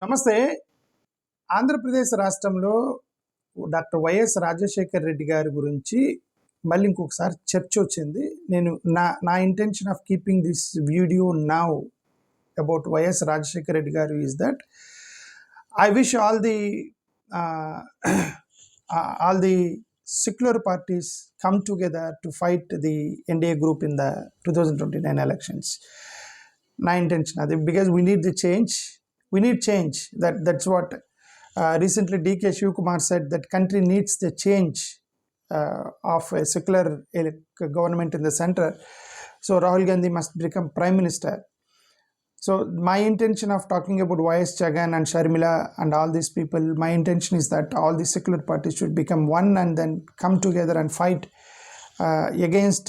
నమస్తే. ఆంధ్రప్రదేశ్ రాష్ట్రంలో doctor YS Rajasekhar Reddy గారి గురించి మళ్ళీ ఇంకొకసారి చర్చ వచ్చింది. నేను నా intention of keeping this video now about YS Rajasekhar Reddy garu is that I wish all the secular parties come together to fight the NDA group in the 2029 elections. My intention is because we need the change. We need change. That's what recently D.K. Shivkumar said, that country needs the change of a secular government in the center. So Rahul Gandhi must become prime minister. So my intention of talking about YS Jagan and Sharmila and all these people, my intention is that all the secular parties should become one and then come together and fight against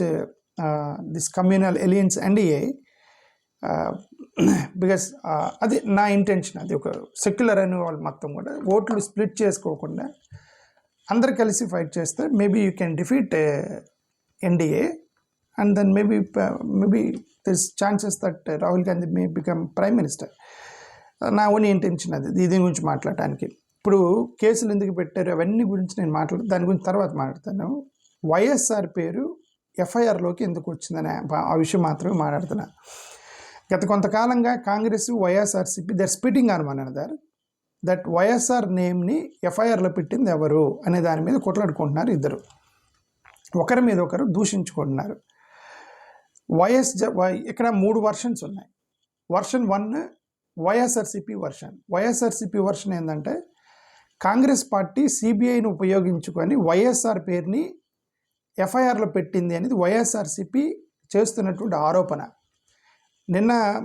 this communal alliance NDA. Because అది నా intention. అది ఒక secular అనే వాళ్ళు మొత్తం కూడా ఓట్లు split చేసుకోకుండా అందరు కలిసి ఫైట్ చేస్తే maybe you can defeat NDA and then maybe this chances that Rahul Gandhi may become prime minister. నా ఓన్ ఇంటెన్షన్ అది. దీని గురించి మాట్లాడటానికి ఇప్పుడు కేసులు ఎందుకు పెట్టారు అవన్నీ గురించి నేను దాని గురించి తర్వాత మాట్లాడతాను. వైఎస్ఆర్ పేరు ఎఫ్ఐఆర్లోకి ఎందుకు వచ్చిందని ఆ విషయం మాత్రమే మాట్లాడుతున్నా. గత కొంతకాలంగా Congress YSRCP they're spitting on one another that YSR నేమ్ని ఎఫ్ఐఆర్లో పెట్టింది ఎవరు అనే దాని మీద కొట్లాడుకుంటున్నారు. ఇద్దరు ఒకరి మీద ఒకరు దూషించుకుంటున్నారు. ఇక్కడ 3 వర్షన్స్ ఉన్నాయి. Version 1 YSRCP version. YSRCP version ఏంటంటే కాంగ్రెస్ పార్టీ సిబిఐని ఉపయోగించుకొని వైఎస్ఆర్ పేరుని ఎఫ్ఐఆర్లో పెట్టింది అనేది వైఎస్ఆర్సీపీ చేస్తున్నటువంటి ఆరోపణ.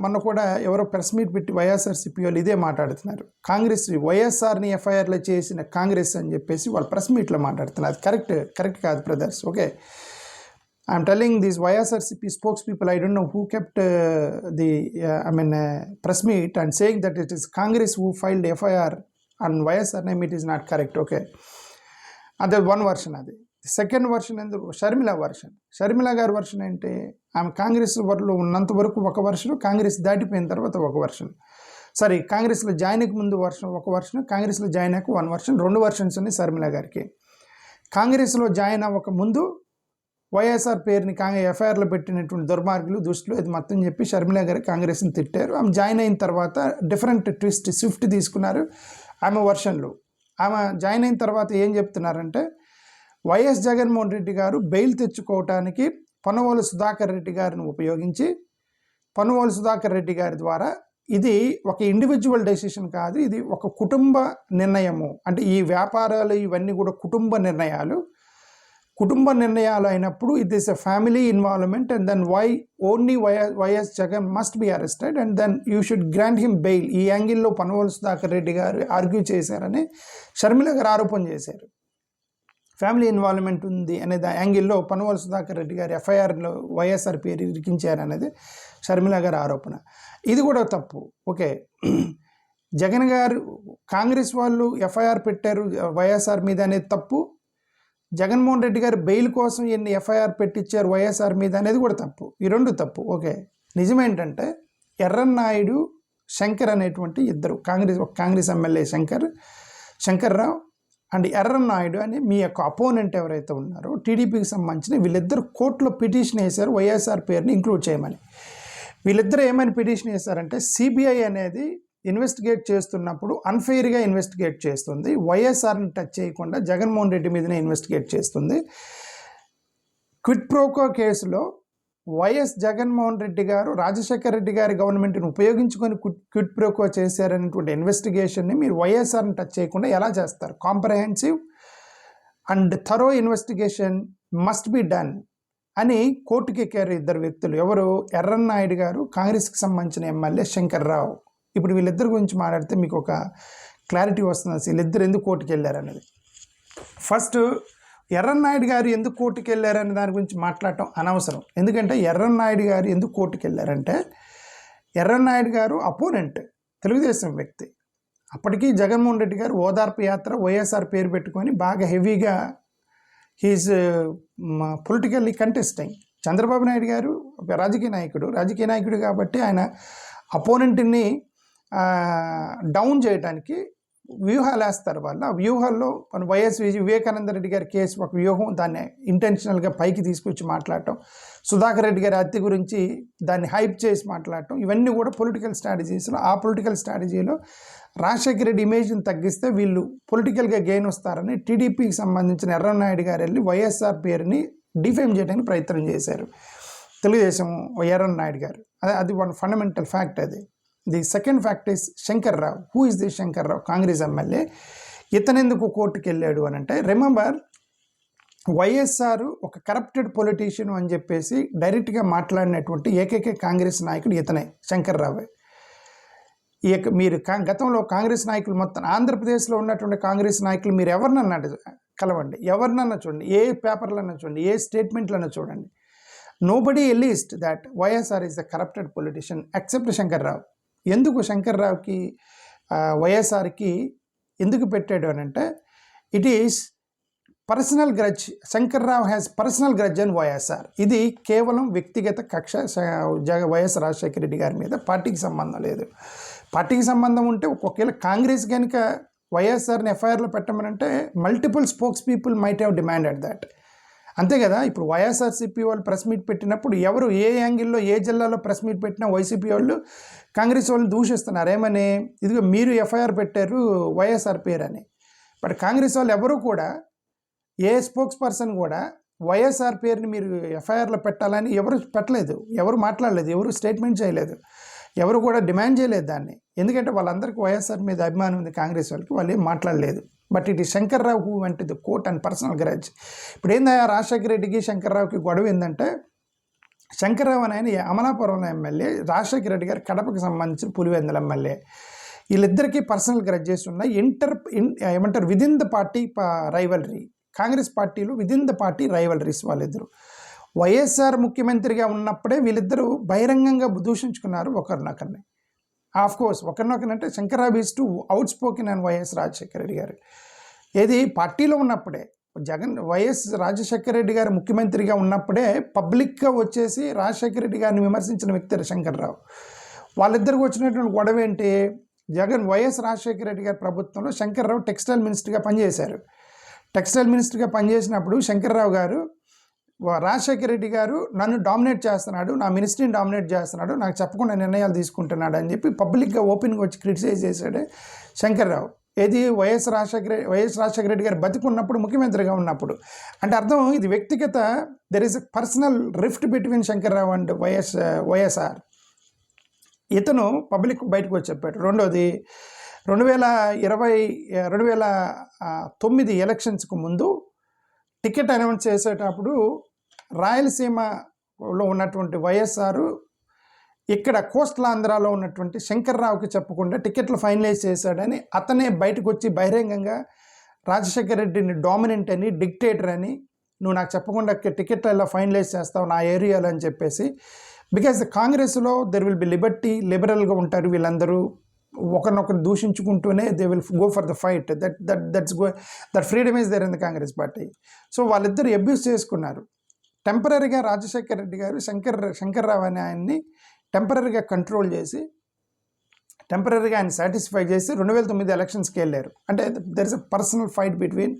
మొన్న కూడా ఎవరో ప్రెస్ మీట్ పెట్టి వైఎస్ఆర్సీపీ వాళ్ళు ఇదే మాట్లాడుతున్నారు. కాంగ్రెస్ వైఎస్ఆర్ని ఎఫ్ఐఆర్లో చేసిన కాంగ్రెస్ అని చెప్పేసి వాళ్ళు ప్రెస్ మీట్లో మాట్లాడుతున్నారు. అది కరెక్ట్ కాదు brothers. Okay, I'm telling these YSRCP spokes people, I don't know who kept press meet and saying that it is Congress who filed FIR and YSR name, it is not correct. Okay, అదే one version. అది second version ఎందుకు Sharmila version. Sharmila గారి version ఏంటి, ఆమె కాంగ్రెస్ వరలో ఉన్నంత వరకు ఒక వర్షన్, కాంగ్రెస్ దాటిపోయిన తర్వాత ఒక వర్షన్. కాంగ్రెస్లో జాయిన్ అయ్యక ముందు ఒక వర్షన్, కాంగ్రెస్లో జాయిన్ అయ్యాక 1 వర్షన్, 2 వర్షన్స్ ఉన్నాయి షర్మిల గారికి. కాంగ్రెస్లో జాయిన్ అవ్వక ముందు వైఎస్ఆర్ పేరుని ఎఫ్ఐఆర్లో పెట్టినటువంటి దుర్మార్గులు దుష్టులు ఇది మొత్తం చెప్పి షర్మిల గారి కాంగ్రెస్ని తిట్టారు. ఆమె జాయిన్ అయిన తర్వాత డిఫరెంట్ స్విఫ్ట్ తీసుకున్నారు ఆమె వర్షన్లు. ఆమె జాయిన్ అయిన తర్వాత ఏం చెప్తున్నారంటే, వైఎస్ జగన్మోహన్ రెడ్డి గారు బెయిల్ తెచ్చుకోవటానికి పొన్నవోలు సుధాకర్ రెడ్డి గారిని ఉపయోగించి, పొన్నవోలు సుధాకర్ రెడ్డి గారి ద్వారా ఇది ఒక ఇండివిజువల్ డెసిషన్ కాదు, ఇది ఒక కుటుంబ నిర్ణయము. అంటే ఈ వ్యాపారాలు ఇవన్నీ కూడా కుటుంబ నిర్ణయాలు అయినప్పుడు it is a family involvement and then only YS Jagan must be arrested and then you should grant him bail. ఈ యాంగిల్లో పొన్నవోలు సుధాకర్ రెడ్డి గారు ఆర్గ్యూ చేశారని షర్మిల గారు ఆరోపణ చేశారు. ఫ్యామిలీ ఇన్వాల్వ్మెంట్ ఉంది అనే యాంగిల్లో పొన్నవోలు సుధాకర్ రెడ్డి గారు ఎఫ్ఐఆర్లో వైఎస్ఆర్ పేరు ఇరికించారనేది షర్మిల గారి ఆరోపణ. ఇది కూడా తప్పు. ఓకే, జగన్ గారు కాంగ్రెస్ వాళ్ళు ఎఫ్ఐఆర్ పెట్టారు వైఎస్ఆర్ మీద అనేది తప్పు. జగన్మోహన్ రెడ్డి గారు బెయిల్ కోసం ఎన్ని ఎఫ్ఐఆర్ పెట్టించారు వైఎస్ఆర్ మీద అనేది కూడా తప్పు. ఈ రెండు తప్పు. ఓకే, నిజమేంటంటే ఎర్రన్నాయుడు శంకర్ అనేటువంటి ఇద్దరు కాంగ్రెస్ ఎమ్మెల్యే శంకర్రావు అండ్ ఎర్రన్నాయుడు అని మీ యొక్క అపోనెంట్ ఎవరైతే ఉన్నారో టీడీపీకి సంబంధించిన వీళ్ళిద్దరు కోర్టులో పిటిషన్ వేశారు వైఎస్ఆర్ పేరుని ఇంక్లూడ్ చేయమని. వీళ్ళిద్దరు ఏమని పిటిషన్ వేశారంటే, సిబిఐ అనేది ఇన్వెస్టిగేట్ చేస్తున్నప్పుడు అన్ఫెయిర్గా ఇన్వెస్టిగేట్ చేస్తుంది, వైఎస్ఆర్ని టచ్ చేయకుండా జగన్మోహన్ రెడ్డి మీదనే ఇన్వెస్టిగేట్ చేస్తుంది. క్విడ్ ప్రోకో కేసులో వైఎస్ జగన్మోహన్ రెడ్డి గారు రాజశేఖర్ రెడ్డి గారి గవర్నమెంట్ని ఉపయోగించుకొని క్విడ్ ప్రోకో చేశారనేటువంటి ఇన్వెస్టిగేషన్ని మీరు వైఎస్ఆర్ని టచ్ చేయకుండా ఎలా చేస్తారు? Comprehensive and thorough investigation must be done అని కోర్టుకి ఎక్కారు ఇద్దరు వ్యక్తులు. ఎవరు? ఎర్రన్నాయుడు గారు, కాంగ్రెస్కి సంబంధించిన ఎమ్మెల్యే శంకర్రావు. ఇప్పుడు వీళ్ళిద్దరి గురించి మాట్లాడితే మీకు ఒక క్లారిటీ వస్తుంది వీళ్ళిద్దరు ఎందుకు కోర్టుకి వెళ్ళారనేది. ఫస్ట్, ఎర్రన్నాయుడు గారు ఎందుకు కోర్టుకి వెళ్ళారనే దాని గురించి మాట్లాడటం అనవసరం. ఎందుకంటే ఎర్రన్నాయుడు గారు ఎందుకు కోర్టుకి వెళ్ళారంటే, ఎర్రన్నాయుడు గారు అపోనెంట్, తెలుగుదేశం వ్యక్తి. అప్పటికీ జగన్మోహన్ రెడ్డి గారు ఓదార్పు యాత్ర వైఎస్ఆర్ పేరు పెట్టుకొని బాగా హెవీగా he's politically contesting. Chandrababu Naidu garu రాజకీయ నాయకుడు కాబట్టి ఆయన అపోనెంట్ని డౌన్ చేయడానికి వ్యూహాలు వేస్తారు వాళ్ళు. ఆ వ్యూహాల్లో మన వైఎస్ వివేకానంద రెడ్డి గారి కేసు ఒక వ్యూహం, దాన్ని ఇంటెన్షనల్గా పైకి తీసుకొచ్చి మాట్లాడటం, సుధాకర్ రెడ్డి గారి హత్య గురించి దాన్ని హైప్ చేసి మాట్లాడటం, ఇవన్నీ కూడా పొలిటికల్ స్ట్రాటజీస్లో. ఆ పొలిటికల్ స్ట్రాటజీలో రాజశేఖర రెడ్డి ఇమేజ్ని తగ్గిస్తే వీళ్ళు పొలిటికల్గా గెయిన్ వస్తారని టీడీపీకి సంబంధించిన ఎర్రన్నాయుడు గారు వెళ్ళి వైఎస్ఆర్ పేరుని డిఫేమ్ చేయడానికి ప్రయత్నం చేశారు, తెలుగుదేశం ఎర్రన్నాయుడు గారు. అది వన్ ఫండమెంటల్ ఫ్యాక్ట్. అది the second fact is Shankar Rao. Who is the Shankar Rao? Congress MLA. ఇతనెందుకు కోర్టుకు వెళ్ళాడు అని అంటే, రిమెంబర్ వైఎస్ఆర్ ఒక కరప్టెడ్ పొలిటీషియన్ అని చెప్పేసి డైరెక్ట్గా మాట్లాడినటువంటి ఏకైక కాంగ్రెస్ నాయకుడు ఇతనే, శంకర్ రావే. మీరు గతంలో కాంగ్రెస్ నాయకులు మొత్తం ఆంధ్రప్రదేశ్లో ఉన్నటువంటి కాంగ్రెస్ నాయకులు మీరు ఎవరినన్నా కలవండి, ఎవరినన్నా చూడండి, ఏ పేపర్లన్నా చూడండి, ఏ స్టేట్మెంట్లన్నా చూడండి, nobody alleged that YSR is the corrupted politician except Shankar Rao. ఎందుకు శంకర్ రావుకి వైఎస్ఆర్కి ఎందుకు పెట్టాడు అని అంటే, it is personal grudge. Shankar Rao has personal grudge అని వైఎస్ఆర్. ఇది కేవలం వ్యక్తిగత కక్ష వైఎస్ రాజశేఖర రెడ్డి గారి మీద, పార్టీకి సంబంధం లేదు. పార్టీకి సంబంధం ఉంటే ఒకవేళ కాంగ్రెస్ కనుక వైఎస్ఆర్ని ఎఫ్ఐఆర్లో పెట్టమనంటే multiple spokes people might have demanded that. అంతే కదా. ఇప్పుడు వైఎస్ఆర్సీపీ వాళ్ళు ప్రెస్ మీట్ పెట్టినప్పుడు ఎవరు ఏ యాంగిల్లో ఏ జిల్లాలో ప్రెస్ మీట్ పెట్టినా వైసీపీ వాళ్ళు కాంగ్రెస్ వాళ్ళని దూషిస్తున్నారు. ఏమని? ఇదిగో మీరు ఎఫ్ఐఆర్ పెట్టారు వైఎస్ఆర్ పేరు అని. బట్ కాంగ్రెస్ వాళ్ళు ఎవరు కూడా, ఏ స్పోక్స్ పర్సన్ కూడా వైఎస్ఆర్ పేరుని మీరు ఎఫ్ఐఆర్లో పెట్టాలని ఎవరు పెట్టలేదు, ఎవరు మాట్లాడలేదు, ఎవరు స్టేట్మెంట్ చేయలేదు, ఎవరు కూడా డిమాండ్ చేయలేదు దాన్ని. ఎందుకంటే వాళ్ళందరికీ వైఎస్ఆర్ మీద అభిమానం ఉంది కాంగ్రెస్ వాళ్ళకి, వాళ్ళు ఏం మాట్లాడలేదు. బట్ ఇట్ ఈ Shankar Rao who went to the court and personal grudge. ఇప్పుడు ఏందయ్యా రాజశేఖర రెడ్డికి శంకర్ రావుకి గొడవ ఏంటంటే, శంకర్ రావు అని ఆయన అమలాపురంలో ఎమ్మెల్యే, రాజశేఖర రెడ్డి గారు కడపకు సంబంధించిన పులివెందుల ఎమ్మెల్యే. వీళ్ళిద్దరికీ పర్సనల్ గ్రడ్జెస్ ఉన్నాయి. ఏమంటారు, within the party rivalry. Congress పార్టీలో విదిన్ ద పార్టీ రైవలరీస్ వాళ్ళిద్దరు. వైఎస్ఆర్ ముఖ్యమంత్రిగా ఉన్నప్పుడే వీళ్ళిద్దరూ బహిరంగంగా దూషించుకున్నారు ఒకరినొకరిని. కోర్స్ ఒకరినొకరంటే Shankarrao is too outspoken and YS Rajasekhara Reddy garu. ఏది పార్టీలో ఉన్నప్పుడే, వైఎస్ రాజశేఖర రెడ్డి గారు ముఖ్యమంత్రిగా ఉన్నప్పుడే పబ్లిక్గా వచ్చేసి రాజశేఖర రెడ్డి గారిని విమర్శించిన వ్యక్తి శంకర్రావు. వాళ్ళిద్దరికి వచ్చినటువంటి గొడవ ఏంటి? వైఎస్ రాజశేఖర రెడ్డి గారి ప్రభుత్వంలో శంకర్రావు టెక్స్టైల్ మినిస్టర్గా పనిచేశారు. టెక్స్టైల్ మినిస్టర్గా పనిచేసినప్పుడు శంకర్రావు గారు, రాజశేఖర రెడ్డి గారు నన్ను డామినేట్ చేస్తున్నాడు, నా మినిస్ట్రీని డామినేట్ చేస్తున్నాడు, నాకు చెప్పకుండా నిర్ణయాలు తీసుకుంటున్నాడు అని చెప్పి పబ్లిక్గా ఓపెన్గా వచ్చి క్రిటిసైజ్ చేశాడు శంకర్రావు. ఏది వైఎస్ రాజశేఖర రెడ్డి గారు బతికున్నప్పుడు, ముఖ్యమంత్రిగా ఉన్నప్పుడు. అంటే అర్థం, ఇది వ్యక్తిగత, there is a personal rift between Shankar Rao and YSR. ఇతను పబ్లిక్ బయటకు వచ్చి చెప్పాడు. రెండోది, 2009 ఎలక్షన్స్కు ముందు టికెట్ అనౌన్స్ చేసేటప్పుడు రాయలసీమలో ఉన్నటువంటి వైఎస్ఆర్ ఇక్కడ కోస్టల్ ఆంధ్రాలో ఉన్నటువంటి శంకర్రావుకి చెప్పకుండా టికెట్లు ఫైనలైజ్ చేశాడని అతనే బయటకు వచ్చి బహిరంగంగా రాజశేఖర రెడ్డిని డామినెంట్ అని, డిక్టేటర్ అని, నువ్వు నాకు చెప్పకుండా టికెట్లు ఎలా ఫైనలైజ్ చేస్తావు నా ఏరియాలో అని చెప్పేసి. బికాజ్ కాంగ్రెస్లో దెర్ విల్ బి లిబర్టీ, లిబరల్గా ఉంటారు వీళ్ళందరూ, ఒకరినొకరు దూషించుకుంటూనే they will go for the fight. That freedom is there in the Congress party. So వాళ్ళిద్దరు అబ్యూస్ చేసుకున్నారు. టెంపరీగా రాజశేఖర రెడ్డి గారు శంకర్రావు అనే ఆయన్ని టెంపరీగా కంట్రోల్ చేసి, టెంపరీగా ఆయన సాటిస్ఫై చేసి 2009 ఎలక్షన్స్కి వెళ్ళారు. అంటే there is a personal fight between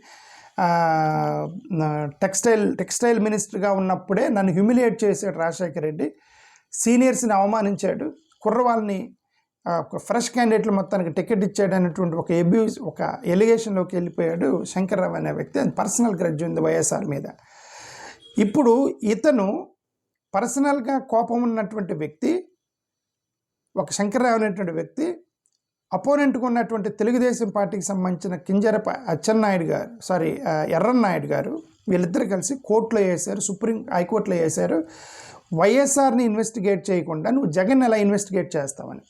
textile మినిస్టర్గా ఉన్నప్పుడే నన్ను హ్యూమిలియేట్ చేశాడు రాజశేఖర రెడ్డి, సీనియర్స్ని అవమానించాడు, కుర్రవాళ్ళని ఫ్రెష్ క్యాండిడేట్లు మొత్తానికి టికెట్ ఇచ్చాడు అనేటువంటి ఒక ఎలిగేషన్లోకి వెళ్ళిపోయాడు శంకర్రావు అనే వ్యక్తి. అది పర్సనల్ గ్రడ్జ్ ఉంది వైఎస్ఆర్ మీద. ఇప్పుడు ఇతను పర్సనల్గా కోపం ఉన్నటువంటి వ్యక్తి, ఒక శంకర్రావు అనేటువంటి వ్యక్తి, అపోనెంట్గా ఉన్నటువంటి తెలుగుదేశం పార్టీకి సంబంధించిన కింజరప ఎర్రన్నాయుడు గారు, వీళ్ళిద్దరు కలిసి కోర్టులో వేశారు, హైకోర్టులో వేశారు. వైఎస్ఆర్ని ఇన్వెస్టిగేట్ చేయకుండా నువ్వు జగన్ ఎలా ఇన్వెస్టిగేట్ చేస్తావని.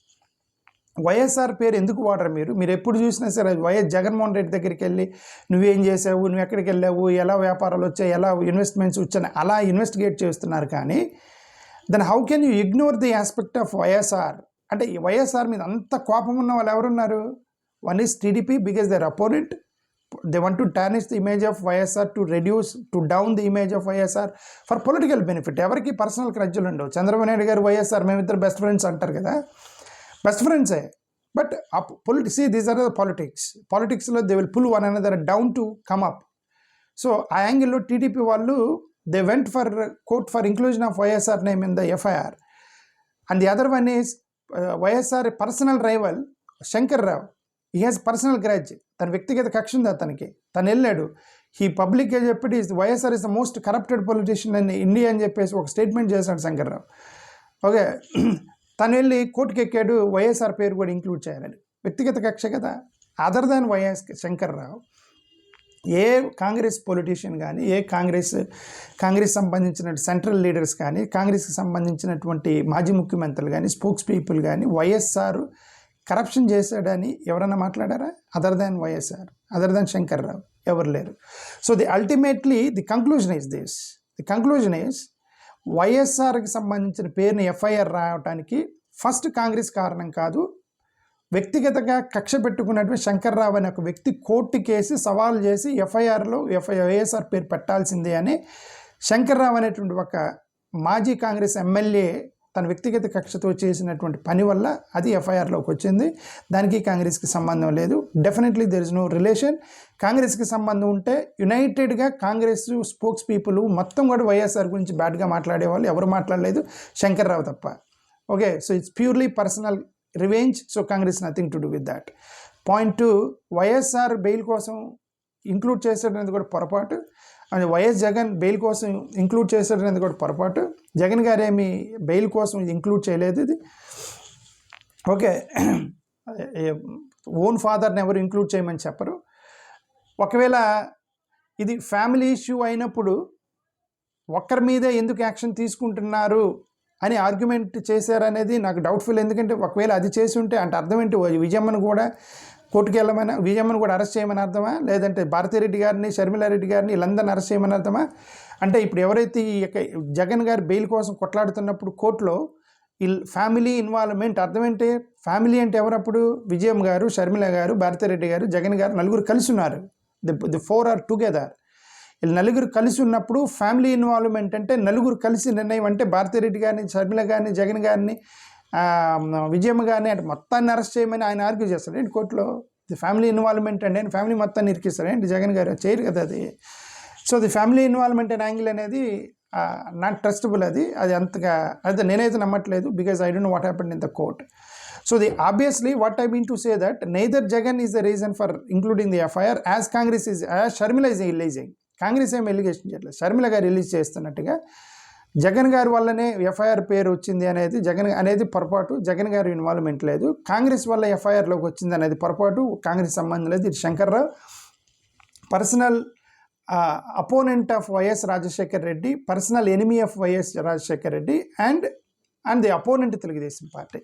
వైఎస్ఆర్ పేరు ఎందుకు వాడరు మీరు ఎప్పుడు చూసినా సరే జగన్మోహన్ రెడ్డి దగ్గరికి వెళ్ళి నువ్వేం చేసావు, నువ్వు ఎక్కడికి వెళ్ళావు, ఎలా వ్యాపారాలు వచ్చాయి, ఎలా ఇన్వెస్ట్మెంట్స్ వచ్చాయి, అలా ఇన్వెస్టిగేట్ చేస్తున్నారు. కానీ then how can you ignore the aspect of YSR? అంటే ఈ వైఎస్ఆర్ మీద అంత కోపం ఉన్న వాళ్ళు ఎవరున్నారు? One is TDP, because they're opponent, they want to tarnish the image of YSR, to down the image of YSR for political benefit. ఎవరికి personal క్రడ్జులు ఉండవు. చంద్రబాబు నాయుడు గారు వైఎస్ఆర్ మేమిద్దరు బెస్ట్ ఫ్రెండ్స్ అంటారు కదా, బెస్ట్ ఫ్రెండ్సే. బట్ దీస్ ఆర్ ద పాలిటిక్స్లో they will pull one another down to come up. So ఆ యాంగిల్లో టీడీపీ వాళ్ళు they went for court for inclusion of YSR name in the FIR. And the other one is YSR personal rival Shankar Rao. He has personal grudge, తన వ్యక్తిగత కక్ష ఉంది అతనికి. తను వెళ్ళాడు, ఈ పబ్లిక్గా చెప్పి YSR is the most corrupted politician in India అని చెప్పేసి ఒక స్టేట్మెంట్ చేశాడు శంకర్రావు. ఓకే, తను వెళ్ళి కోర్టుకి ఎక్కాడు, వైఎస్ఆర్ పేరు కూడా ఇంక్లూడ్ చేయాలని. వ్యక్తిగత కక్ష కదా. అదర్ దాన్ వైఎస్ శంకర్రావు ఏ కాంగ్రెస్ పొలిటీషియన్ కానీ, ఏ కాంగ్రెస్ సంబంధించిన సెంట్రల్ లీడర్స్ కానీ, కాంగ్రెస్కి సంబంధించినటువంటి మాజీ ముఖ్యమంత్రులు కానీ, స్పోక్స్ పీపుల్ కానీ వైఎస్ఆర్ కరప్షన్ చేశాడని ఎవరన్నా మాట్లాడారా? Other than YSR, other than Shankarrao ఎవరు లేరు. So ultimately the conclusion is వైఎస్ఆర్కి సంబంధించిన పేరుని ఎఫ్ఐఆర్ రావడానికి ఫస్ట్ కాంగ్రెస్ కారణం కాదు. వ్యక్తిగతంగా కక్ష పెట్టుకున్నటువంటి శంకర్రావు అనే ఒక వ్యక్తి కోర్టు కేసి సవాల్ చేసి ఎఫ్ఐఆర్లో వైఎస్ఆర్ పేరు పెట్టాల్సిందే అని శంకర్రావు అనేటువంటి ఒక మాజీ కాంగ్రెస్ ఎమ్మెల్యే తన వ్యక్తిగత కక్షతో చేసినటువంటి పని వల్ల అది ఎఫ్ఐఆర్లోకి వచ్చింది. దానికి కాంగ్రెస్కి సంబంధం లేదు. Definitely there is no relation. కాంగ్రెస్కి సంబంధం ఉంటే యునైటెడ్గా కాంగ్రెస్ స్పోక్స్ పీపుల్ మొత్తం కూడా వైఎస్ఆర్ గురించి బ్యాడ్గా మాట్లాడేవాళ్ళు ఎవరు మాట్లాడలేదు, శంకర్రావు తప్ప. Okay, so it's purely personal revenge. So Congress nothing to do with that. Point 2, YSR bail కోసం ఇంక్లూడ్ చేసేటనేది కూడా పొరపాటు. అండ్ వైఎస్ జగన్ బెయిల్ కోసం ఇంక్లూడ్ చేసేటనేది కూడా పొరపాటు. జగన్ గారు ఏమి బెయిల్ కోసం ఇంక్లూడ్ చేయలేదు. ఇది ఓకే, ఓన్ ఫాదర్ని ఎవరు ఇంక్లూడ్ చేయమని చెప్పరు. ఒకవేళ ఇది ఫ్యామిలీ ఇష్యూ అయినప్పుడు ఒక్కరి మీదే ఎందుకు యాక్షన్ తీసుకుంటున్నారు అని ఆర్గ్యుమెంట్ చేశారనేది నాకు డౌట్ఫుల్. ఎందుకంటే ఒకవేళ అది చేసి ఉంటే అంటే అర్థం ఏంటి, విజయమ్మను కూడా కోర్టుకు వెళ్ళమని, విజయమ్మను కూడా అరెస్ట్ చేయమని అర్థమా? లేదంటే భారతిరెడ్డి గారిని, షర్మిలారెడ్డి గారిని వీళ్ళందరినీ అరెస్ట్ చేయమని అర్థమా? అంటే ఇప్పుడు ఎవరైతే ఈ జగన్ గారి బెయిల్ కోసం కొట్లాడుతున్నప్పుడు కోర్టులో ఈ ఫ్యామిలీ ఇన్వాల్వ్మెంట్ అర్థం ఏంటి? ఫ్యామిలీ అంటే ఎవరప్పుడు? విజయమ్మ గారు, షర్మిల గారు, భారతిరెడ్డి గారు, జగన్ గారు నలుగురు కలిసి ఉన్నారు. The 4 are together. వీళ్ళు నలుగురు కలిసి ఉన్నప్పుడు ఫ్యామిలీ ఇన్వాల్వ్మెంట్ అంటే నలుగురు కలిసి నిర్ణయం అంటే భారతిరెడ్డి గారిని, షర్మిల గారిని, జగన్ గారిని, విజయమ్మ గారిని అంటే మొత్తాన్ని అరెస్ట్ చేయమని ఆయన ఆర్గ్యూ చేస్తాడు ఏంటి కోర్టులో? ది ఫ్యామిలీ ఇన్వాల్వ్మెంట్ అంటే ఫ్యామిలీ మొత్తాన్ని ఇరికిస్తాడు ఏంటి జగన్ గారు? చేయరు కదా అది. So the family involvement and angle అనేది నాట్ ట్రస్టబుల్. అది అంతగా అయితే నేనైతే నమ్మట్లేదు. Because I don't know what happened in the court. So obviously what I mean to say that neither Jagan is the reason for including the FIR as Sharmila is releasing. Congress ఏం allegation చేయట్లేదు, షర్మిల గారు release చేస్తున్నట్టుగా జగన్ గారి వల్లనే FIR పేరు వచ్చింది అనేది పొరపాటు. జగన్ గారి ఇన్వాల్వ్మెంట్ లేదు. కాంగ్రెస్ వల్ల ఎఫ్ఐఆర్లోకి వచ్చింది అనేది పొరపాటు. కాంగ్రెస్ సంబంధం లేదు. ఇది Shankar Rao personal opponent of YS Rajasekhar Reddy, personal enemy of YS Rajasekhar Reddy and the opponent Telugu Desam Party.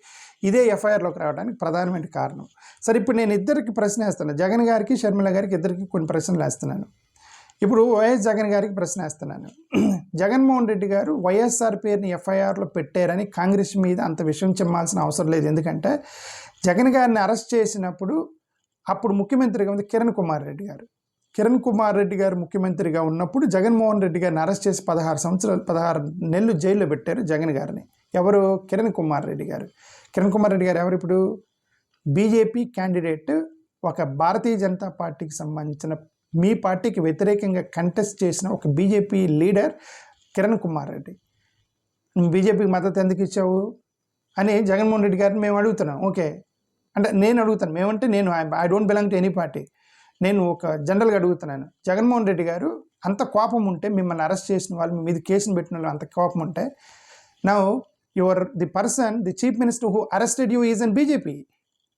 ఇదే ఎఫ్ఐఆర్లోకి రావడానికి ప్రధానమైన కారణం. సరే, ఇప్పుడు నేను ఇద్దరికి ప్రశ్న వేస్తున్నాను, జగన్ గారికి, షర్మిల గారికి ఇద్దరికి కొన్ని ప్రశ్నలు వేస్తున్నాను. ఇప్పుడు వైఎస్ జగన్ గారికి ప్రశ్న వేస్తున్నాను. జగన్మోహన్ రెడ్డి గారు వైఎస్ఆర్ పేరుని ఎఫ్ఐఆర్లో పెట్టారని కాంగ్రెస్ మీద అంత విషయం చెమ్మాల్సిన అవసరం లేదు. ఎందుకంటే జగన్ గారిని అరెస్ట్ చేసినప్పుడు అప్పుడు ముఖ్యమంత్రిగా ఉంది కిరణ్ కుమార్ రెడ్డి గారు ముఖ్యమంత్రిగా ఉన్నప్పుడు జగన్మోహన్ రెడ్డి గారిని అరెస్ట్ చేసి 16 నెలలు జైల్లో పెట్టారు జగన్ గారిని. ఎవరు? కిరణ్ కుమార్ రెడ్డి గారు. ఎవరు? ఇప్పుడు బీజేపీ క్యాండిడేట్, ఒక భారతీయ జనతా పార్టీకి సంబంధించిన మీ పార్టీకి వ్యతిరేకంగా కంటెస్ట్ చేసిన ఒక బీజేపీ లీడర్ కిరణ్ కుమార్ రెడ్డి. బీజేపీకి మద్దతు ఎందుకు ఇచ్చావు అని జగన్మోహన్ రెడ్డి గారిని మేము అడుగుతున్నాం. ఓకే, అంటే నేను అడుగుతాను, నేను I don't belong to any party, నేను ఒక జనరల్గా అడుగుతున్నాను. జగన్మోహన్ రెడ్డి గారు అంత కోపం ఉంటే, మిమ్మల్ని అరెస్ట్ చేసిన వాళ్ళు, మీ మీద కేసును పెట్టిన వాళ్ళు అంత కోపం ఉంటే, now the chief minister who arrested you is in BJP,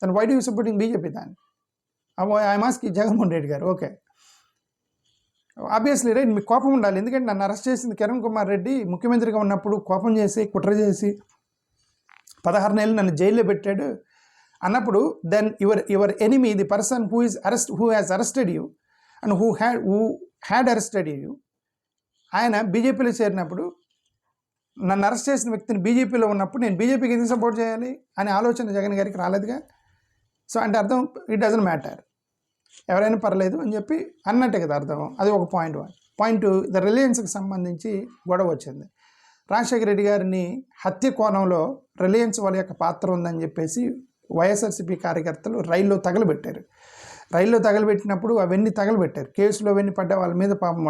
then why do you supporting BJP? దాన్ని I'm asking Jaganmohan Reddy garu. Okay, obviously right, మీకు కోపం ఉండాలి. ఎందుకంటే నన్ను అరెస్ట్ చేసింది కిరణ్ కుమార్ రెడ్డి, ముఖ్యమంత్రిగా ఉన్నప్పుడు కోపం చేసి, కుట్ర చేసి 16 నెలలు నన్ను జైల్లో పెట్టాడు అన్నప్పుడు, then your enemy, the person who has arrested you and who had arrested you, ఆయన బీజేపీలో చేరినప్పుడు, నన్ను అరెస్ట్ చేసిన వ్యక్తిని బీజేపీలో ఉన్నప్పుడు నేను బీజేపీకి ఎందుకు సపోర్ట్ చేయాలి అనే ఆలోచన జగన్ గారికి రాలేదుగా. సో అంటే అర్థం ఇట్ డజంట్ మ్యాటర్, ఎవరైనా పర్లేదు అని చెప్పి అన్నట్టే కదా అర్థం. అది ఒక పాయింట్. పాయింట్ 2, ద రిలయన్స్కి సంబంధించి గొడవ వచ్చింది. రాజశేఖర రెడ్డి గారిని హత్య కోణంలో రిలయన్స్ వాళ్ళ యొక్క పాత్ర ఉందని చెప్పేసి వైఎస్ఆర్సీపీ కార్యకర్తలు రైల్లో తగలబెట్టినప్పుడు అవన్నీ తగలబెట్టారు, కేసులు అవన్నీ పడ్డ వాళ్ళ మీద పాపం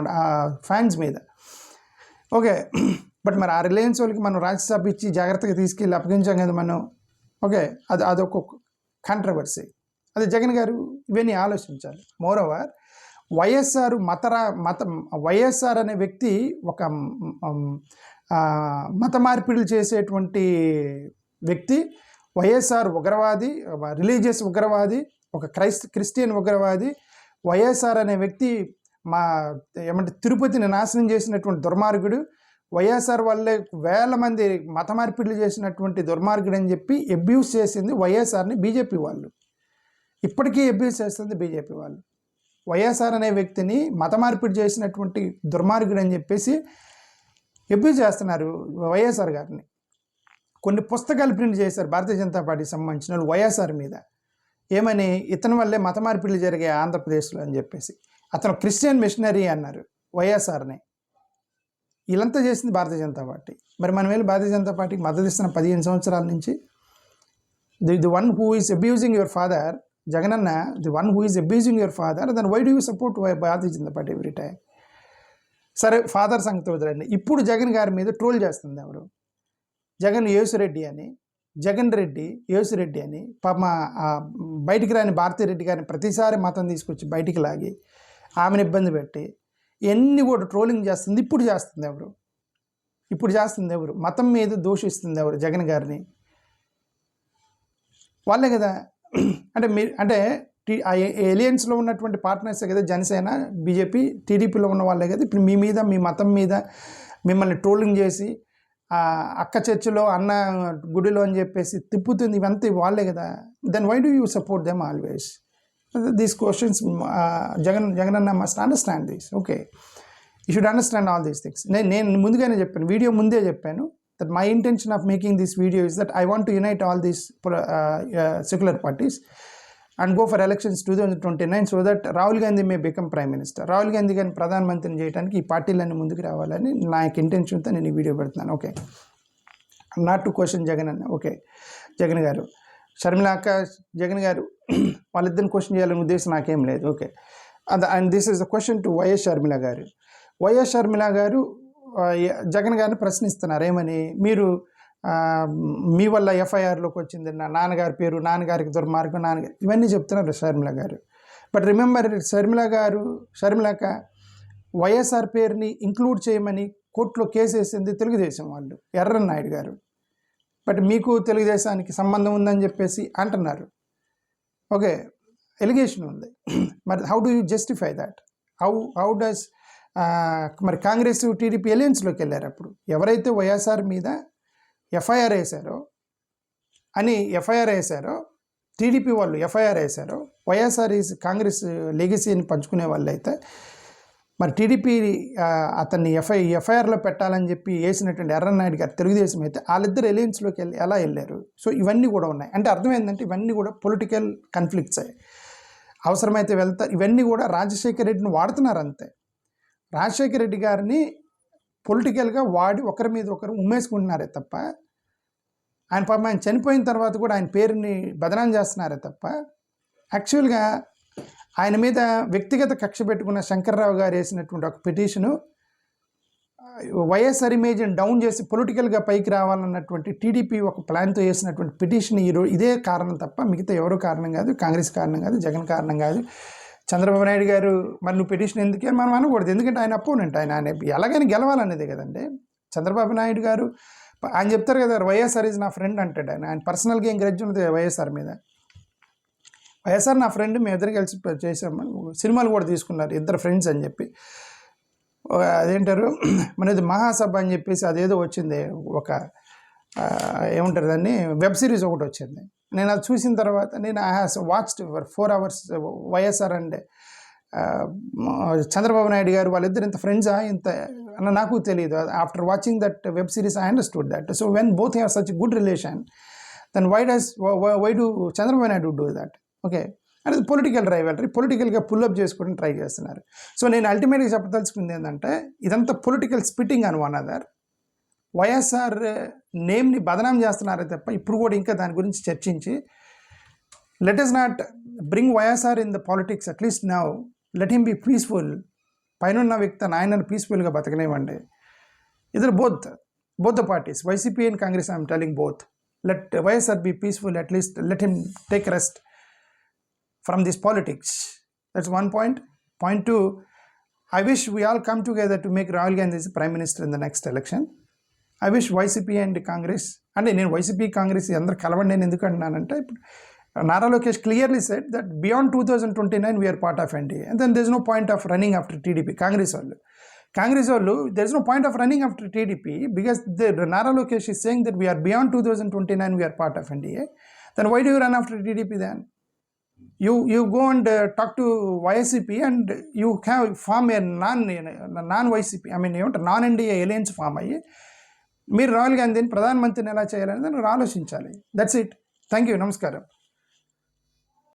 ఫ్యాన్స్ మీద. ఓకే, బట్ మరి ఆ రిలయన్స్ వాళ్ళకి మనం రాజ్యసభ ఇచ్చి జాగ్రత్తగా తీసుకెళ్ళి అప్పగించాం కదా మనం. ఓకే, అదొక కాంట్రవర్సీ. అది జగన్ గారు ఇవన్నీ ఆలోచించాలి. మోరోవర్ వైఎస్ఆర్ అనే వ్యక్తి ఒక మత మార్పిడులు చేసేటువంటి వ్యక్తి. వైఎస్ఆర్ ఉగ్రవాది, రిలీజియస్ ఉగ్రవాది, ఒక క్రిస్టియన్ ఉగ్రవాది. వైఎస్ఆర్ అనే వ్యక్తి తిరుపతిని నాశనం చేసినటువంటి దుర్మార్గుడు. వైఎస్ఆర్ వల్లే వేల మంది మత మార్పిడులు చేసినటువంటి దుర్మార్గుడు అని చెప్పి అబ్యూస్ చేసింది వైఎస్ఆర్ని బీజేపీ వాళ్ళు. ఇప్పటికీ అబ్యూస్ చేస్తుంది బీజేపీ వాళ్ళు. వైఎస్ఆర్ అనే వ్యక్తిని మత మార్పిడి చేసినటువంటి దుర్మార్గుడు అని చెప్పేసి అబ్యూస్ చేస్తున్నారు వైఎస్ఆర్ గారిని. కొన్ని పుస్తకాలు ప్రింట్ చేశారు భారతీయ జనతా పార్టీకి సంబంధించిన వాళ్ళు వైఎస్ఆర్ మీద. ఏమని, ఇతని వల్లే మత మార్పిడులు జరిగాయి ఆంధ్రప్రదేశ్లో అని చెప్పేసి. అతను క్రిస్టియన్ మిషనరీ అన్నారు వైఎస్ఆర్ని. వీళ్ళంతా చేసింది భారతీయ జనతా పార్టీ. మరి మనం వెళ్ళి భారతీయ జనతా పార్టీకి మద్దతు ఇస్తున్న 15 సంవత్సరాల నుంచి. The one who is abusing your father, Jaganna, the one who is abusing your father, then why do you support Bharatiya Janata Party every time? సరే, ఫాదర్ సంగతి వదిలేండి. ఇప్పుడు జగన్ గారి మీద ట్రోల్ చేస్తుంది ఎవరు? జగన్ యేసురెడ్డి అని, జగన్ రెడ్డి యేసురెడ్డి అని. పాప బయటికి రాని భారతీరెడ్డి గారిని ప్రతిసారి మతం తీసుకొచ్చి బయటికి లాగి ఆమెను ఇబ్బంది పెట్టి ఎన్ని కూడా ట్రోలింగ్ చేస్తుంది. ఇప్పుడు చేస్తుంది ఎవరు? మతం మీద దూషిస్తుంది ఎవరు? జగన్ గారిని. వాళ్ళే కదా. అంటే ఎలియన్స్లో ఉన్నటువంటి పార్ట్నర్సే కదా జనసేన, బీజేపీ, టీడీపీలో ఉన్న వాళ్ళే కదా ఇప్పుడు మీ మతం మీద మిమ్మల్ని ట్రోలింగ్ చేసి అక్క చర్చిలో అన్న గుడిలో అని చెప్పేసి తిప్పుతుంది. ఇవంతా వాళ్ళే కదా. Then why do you support them always? These questions Jaganna must understand this. Okay, you should understand all these things. నేను ముందుగానే చెప్పాను, వీడియో ముందే చెప్పాను, that my intention of making this video is that I want to unite all these secular parties and go for elections 2029 so that Rahul Gandhi may become Prime Minister. Rahul Gandhi గారిని ప్రధానమంత్రిని చేయడానికి ఈ పార్టీలన్నీ ముందుకు రావాలని నా ఇంటెన్షన్తో నేను ఈ వీడియో పెడుతున్నాను. Okay, not to question Jagan అన్న. ఓకే, జగన్ గారు, షర్మిల అక్క, జగన్ గారు వాళ్ళిద్దరిని క్వశ్చన్ చేయాలనే ఉద్దేశం నాకేం లేదు. Okay, and this is the question to YS Sharmila గారు. వైఎస్ షర్మిల గారు జగన్ గారిని ప్రశ్నిస్తున్నారు. ఏమని? మీరు మీ వల్ల ఎఫ్ఐఆర్లోకి వచ్చింది, నా నాన్నగారి పేరు, నాన్నగారికి దుర్మార్గం, నాన్నగారు, ఇవన్నీ చెప్తున్నారు షర్మిల గారు. బట్ రిమెంబర్, షర్మిలక వైఎస్ఆర్ పేరుని ఇంక్లూడ్ చేయమని కోర్టులో కేసు వేసింది తెలుగుదేశం వాళ్ళు, ఎర్రన్నాయుడు గారు. బట్ మీకు తెలుగుదేశానికి సంబంధం ఉందని చెప్పేసి అంటున్నారు. ఓకే, ఎలిగేషన్ ఉంది. మరి how do you justify that? How does మరి కాంగ్రెస్ టీడీపీ ఎలియన్స్లోకి వెళ్ళారు. అప్పుడు ఎవరైతే వైఎస్ఆర్ మీద ఎఫ్ఐఆర్ వేశారో టీడీపీ వాళ్ళు ఎఫ్ఐఆర్ వేశారో, వైఎస్ఆర్ కాంగ్రెస్ లెగసీని పంచుకునే వాళ్ళు అయితే, మరి టీడీపీ అతన్ని ఎఫ్ఐఆర్లో పెట్టాలని చెప్పి వేసినటువంటి ఎర్రన్నాయుడు గారు తెలుగుదేశం అయితే, వాళ్ళిద్దరు ఎలియన్స్లోకి ఎలా వెళ్ళారు? సో ఇవన్నీ కూడా ఉన్నాయి. అంటే అర్థం ఏంటంటే ఇవన్నీ కూడా పొలిటికల్ కన్ఫ్లిక్ట్స్. అవసరమైతే వెళ్తారు. ఇవన్నీ కూడా రాజశేఖర రెడ్డిని వాడుతున్నారు అంతే. రాజశేఖర రెడ్డి గారిని పొలిటికల్గా వాడి ఒకరి మీద ఒకరు ఉమ్మేసుకుంటున్నారే తప్ప, ఆయన చనిపోయిన తర్వాత కూడా ఆయన పేరుని బదనాం చేస్తున్నారే తప్ప, యాక్చువల్గా ఆయన మీద వ్యక్తిగత కక్ష పెట్టుకున్న శంకర్రావు గారు వేసినటువంటి ఒక పిటిషను వైఎస్ఆర్ ఇమేజ్ని డౌన్ చేసి పొలిటికల్గా పైకి రావాలన్నటువంటి టీడీపీ ఒక ప్లాన్తో వేసినటువంటి పిటిషన్ ఇదే కారణం తప్ప మిగతా ఎవరు కారణం కాదు. కాంగ్రెస్ కారణం కాదు, జగన్ కారణం కాదు. చంద్రబాబు నాయుడు గారు మరి నువ్వు పిటిషన్ ఎందుకే మనం అనకూడదు, ఎందుకంటే ఆయన అపోనెంట్, ఆయన ఎలాగైనా గెలవాలనేదే కదండి. చంద్రబాబు నాయుడు గారు ఆయన చెప్తారు కదా, వైఎస్ఆర్ ఈజ్ నా ఫ్రెండ్ అంటాడు. ఆయన పర్సనల్గా ఏం గ్రడ్జ్ ఉంటుంది వైఎస్ఆర్ మీద. వైఎస్ఆర్ నా ఫ్రెండ్, మేము ఇద్దరు కలిసి చేసాము, సినిమాలు కూడా తీసుకున్నారు, ఇద్దరు ఫ్రెండ్స్ అని చెప్పి. అదేంటారు మనది మహాసభ అని చెప్పేసి అదేదో వచ్చింది, ఒక ఏముంటారు దాన్ని, వెబ్ సిరీస్ ఒకటి వచ్చింది. నేను అది చూసిన తర్వాత నేను I has watched 4 hours YSR and Chandrababu Naidu garu వాళ్ళిద్దరు ఇంత ఫ్రెండ్సా ఇంత అన్న నాకు తెలియదు. After watching that web series I understood that. So when both have such good relation, then why do Chandrababu Naidu do that? Okay, అది పొలిటికల్ రైవల్రీ, పొలిటికల్గా పుల్అప్ చేసుకోవడానికి ట్రై చేస్తున్నారు. సో నేను అల్టిమేట్గా చెప్పదలుచుకుంది ఏంటంటే, ఇదంతా పొలిటికల్ స్పిట్టింగ్ అని వన్ అదర్. వైఎస్ఆర్ నేమ్ని బదనాం చేస్తున్నారే తప్ప ఇప్పుడు కూడా ఇంకా దాని గురించి చర్చించి let us not bring YSR in the politics, at least now. Let him be peaceful. పైన వ్యక్తి ఆయనను పీస్ఫుల్గా బతకనివ్వండి. ఇద్దరు both the parties, YCP and Congress, I am telling both. Let YSR be peaceful, at least let him take rest from this politics. That's one point. Point two, I wish we all come together to make Rahul Gandhi as Prime Minister in the next election. I wish YCP and Congress, అంటే నేను YCP Congress అందరు కలవండి నేను ఎందుకు అంటున్నానంటే Nara Lokesh clearly said that beyond 2029 we are part of NDA, and then there's no point of running after TDP. Congress, there's no point of running after TDP because Nara Lokesh is saying that we are beyond 2029 we are part of NDA. Then why do you run after TDP then? You go and talk to YCP and you form a non-YCP, I mean non-NDA alliance form అయ్యి మీరు రాహుల్ గాంధీని ప్రధానమంత్రిని ఎలా చేయాలని దాన్ని ఆలోచించాలి. That's it. Thank you. నమస్కారం.